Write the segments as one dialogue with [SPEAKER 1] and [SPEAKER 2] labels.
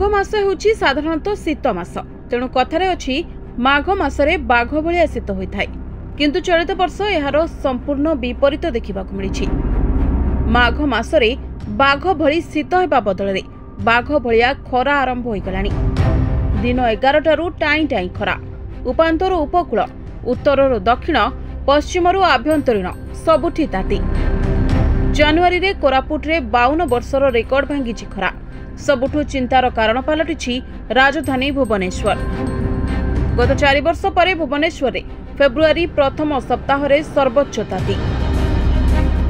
[SPEAKER 1] मास होउछि साधारणतः शीत मास तेणु कथारे अछि माघ मासरे बाघ भलिया शीत होइथाय किंतु चलित वर्ष एहार संपूर्ण विपरीत देखा मिली। माघ मासरे बाघ भली शीत हेबा बदलरे बाघ भलिया खरा आरंभ हो गलानी। दिन 11 टारू टाई टाई खरा उपांतर उपकूल उत्तर दक्षिण पश्चिमरू आभ्यंतरीण सबुठी ताती। जानुआरी रे कोरापुट रे 52 वर्षर रेकर्ड भांगी खरा सबुठु चिंतार कारण पलटिछि राजधानी भुवनेश्वर। गत 4 वर्ष पर भुवनेश्वर रे फेब्रुआरी प्रथम सप्ताह रे सर्वोच्च ताती।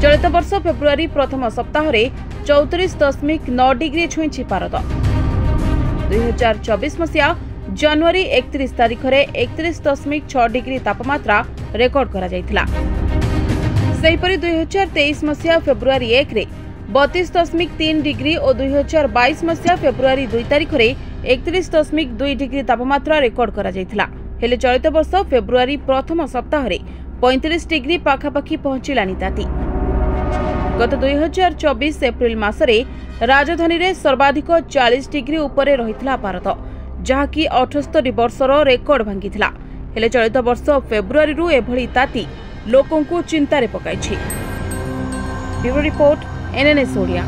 [SPEAKER 1] चलित वर्ष फेब्रुआरी प्रथम सप्ताह रे 34.9 डिग्री छुईछि पारद। 2024 मसिया जनवरी 31 तारिख रे 31.6 डिग्री तापमात्रा रेकर्ड करा जायतिला। सेहिपरि 2023 मसिया फेब्रुआरी 1 रे 32.3 डिग्री और 2022 मसिया फेब्रुआरी 2 तारिख रे 31.2 डिग्री तापमात्रा रेकर्ड करा जायतिला। हेले चलित वर्ष फेब्रुआरी प्रथम सप्ताह रे 35 डिग्री पाखापाखी पहुंचिलानी ताती। गत 2024 एप्रिल मासरे राजधानी रे सर्वाधिक 40 डिग्री उपरे रहितला पारद जहाँकि 78 वर्षर रेकर्ड भांगिथिला। हेले चलित वर्ष फेब्रुआरी रु एभली ताती लोकंकु चिंतारे पकाइछि। Bureau report NNS Odia.